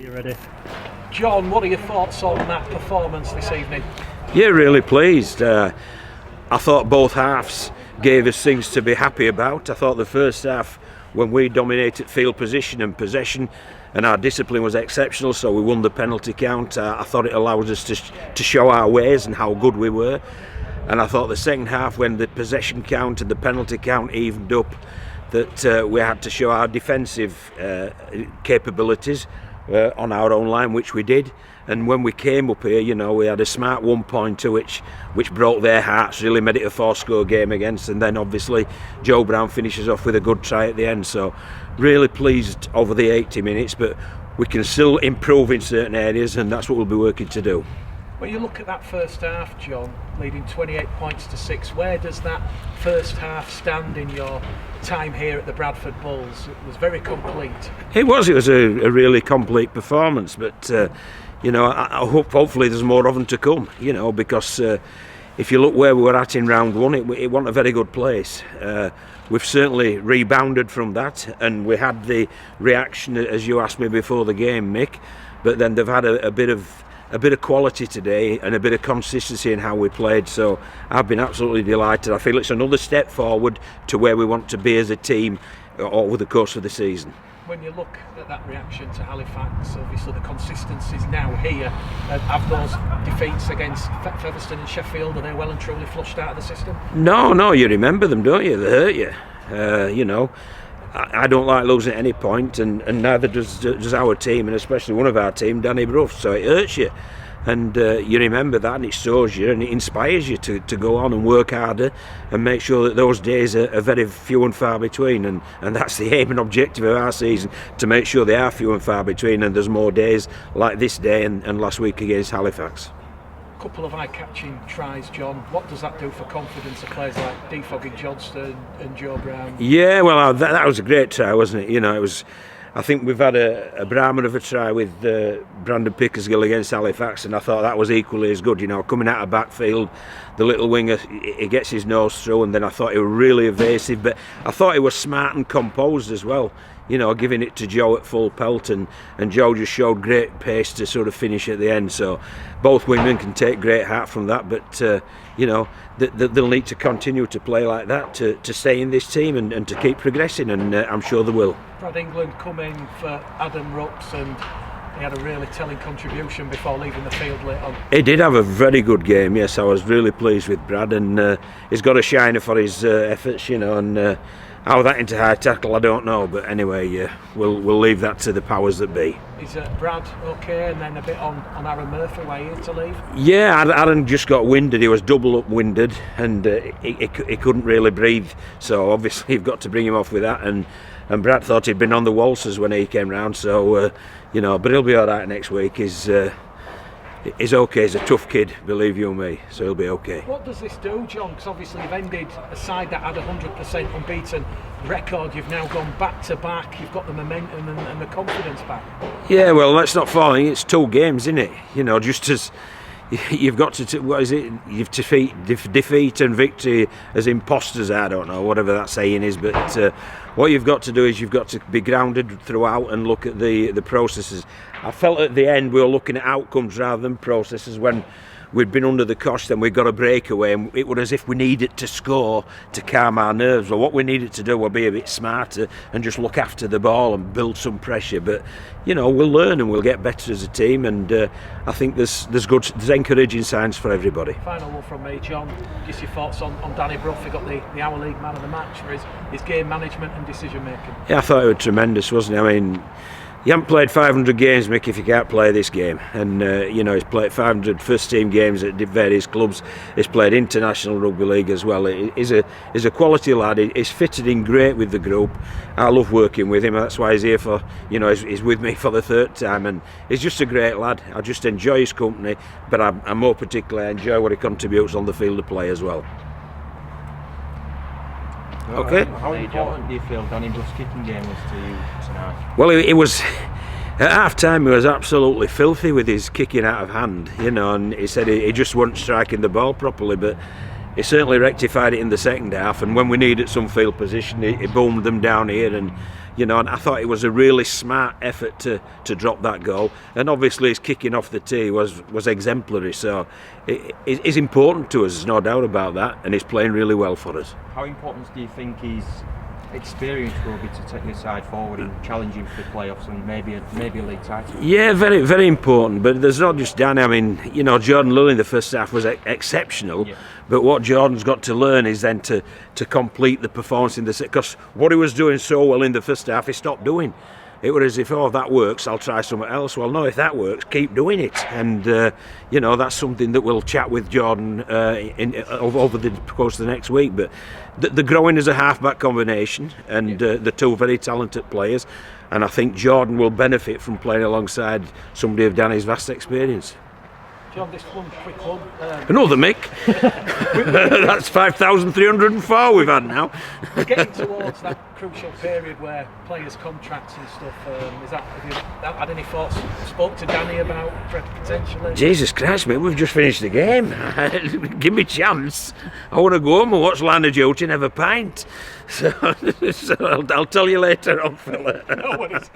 you ready. John, what are your thoughts on that performance this evening? Yeah, really pleased. I thought both halves gave us things to be happy about. I thought the first half, when we dominated field position and possession, and our discipline was exceptional, so we won the penalty count. I thought it allowed us to show our ways and how good we were. And I thought the second half, when the possession count and the penalty count evened up, that we had to show our defensive capabilities on our own line, which we did. And when we came up here, you know, we had a smart 1-pointer which broke their hearts, really made it a 4-score game against. And then obviously Joe Brown finishes off with a good try at the end. So really pleased over the 80 minutes, but we can still improve in certain areas, and that's what we'll be working to do. When you look at that first half, John, leading 28 points to 6, where does that first half stand in your time here at the Bradford Bulls? It was very complete. It was a really complete performance, but you know, I hope hopefully there's more of them to come, you know, because if you look where we were at in round one, it wasn't a very good place. We've certainly rebounded from that, and we had the reaction, as you asked me before the game, Mick, but then they've had a bit of quality today and a bit of consistency in how we played, so I've been absolutely delighted. I feel it's another step forward to where we want to be as a team over the course of the season. When you look at that reaction to Halifax, obviously the consistency's now here. Have those defeats against Featherstone and Sheffield, are they well and truly flushed out of the system? No, you remember them, don't you? They hurt you. You know, I don't like losing at any point, and neither does our team, and especially one of our team, Danny Brough, so it hurts you. And you remember that, and it shows you, and it inspires you to go on and work harder and make sure that those days are very few and far between, and that's the aim and objective of our season, to make sure they are few and far between, and there's more days like this day and last week against Halifax. Couple of eye-catching tries, John. What does that do for confidence of players like Defogging Johnston and Joe Brown? Yeah, well, that was a great try, wasn't it? You know, it was. I think we've had a Brahman of a try with Brandon Pickersgill against Halifax, and I thought that was equally as good. You know, coming out of backfield, the little winger, he gets his nose through, and then I thought he was really evasive, but I thought he was smart and composed as well. You know, giving it to Joe at full pelt, and Joe just showed great pace to sort of finish at the end. So both wingmen can take great heart from that, but you know, they'll need to continue to play like that to stay in this team and to keep progressing, and I'm sure they will. Brad England coming for Adam Rups, and he had a really telling contribution before leaving the field late on. He did have a very good game, yes. I was really pleased with Brad, and he's got a shiner for his efforts, you know, and how that into high tackle, I don't know, but anyway, we'll leave that to the powers that be. Is Brad okay, and then a bit on Aaron Murphy way here to leave? Yeah, Aaron just got winded. He was double up winded, and he couldn't really breathe, so obviously you've got to bring him off with that, and Brad thought he'd been on the waltzers when he came round, so you know, but he'll be all right next week. He's okay. He's a tough kid, believe you me, so he'll be okay. What does this do, John? Because obviously you've ended a side that had 100% unbeaten record. You've now gone back to back. You've got the momentum and the confidence back. Yeah, well, let's not fall. It's 2 games, isn't it? You know, just as you've got to what is it? You've defeat and victory as imposters. I don't know, whatever that saying is, but what you've got to do is you've got to be grounded throughout and look at the processes. I felt at the end we were looking at outcomes rather than processes. When we'd been under the cosh, then we got a breakaway, and it was as if we needed to score to calm our nerves. Well, what we needed to do was be a bit smarter and just look after the ball and build some pressure. But you know, we'll learn and we'll get better as a team, and I think there's encouraging signs for everybody. Final one from me, John. Just your thoughts on Danny Brough. He got the Our League Man of the Match for his game management and decision making. Yeah, I thought it was tremendous, wasn't it? I mean, you haven't played 500 games, Mick, if you can't play this game. And you know, he's played 500 first team games at various clubs. He's played international rugby league as well. He's a quality lad. He's fitted in great with the group. I love working with him. That's why he's here for, you know, he's with me for the 3rd time, and he's just a great lad. I just enjoy his company, but I more particularly enjoy what he contributes on the field of play as well. Okay. How important do you feel Danny Brough's kicking game was to you tonight? Well, it was at half time. He was absolutely filthy with his kicking out of hand, you know, and he said he just wasn't striking the ball properly, but he certainly rectified it in the second half. And when we needed some field position, he boomed them down here, and and I thought it was a really smart effort to drop that goal. And obviously his kicking off the tee was exemplary, so it is important to us, there's no doubt about that, and he's playing really well for us. How important do you think his experience will be to take the side forward and challenging for the playoffs and maybe a league title? Yeah, very, very important. But there's not just Danny. I mean, Jordan Lilly in the first half was exceptional. Yeah. But what Jordan's got to learn is then to complete the performance in the second. Because what he was doing so well in the first half, he stopped doing. It was as if, if that works, I'll try something else. Well, no, if that works, keep doing it. And, that's something that we'll chat with Jordan over the course of the next week. But they're growing as a half-back combination, and they're two very talented players. And I think Jordan will benefit from playing alongside somebody of Danny's vast experience. John, this one quick one. Another Mick. That's 5,304 we've had now. We're getting towards that crucial period where players' contracts and stuff. Have you had any thoughts? Spoke to Danny about potentially? Jesus Christ, mate, we've just finished the game. Give me a chance. I want to go home and watch Line of Duty and have a pint. So I'll tell you later on, fella. No worries.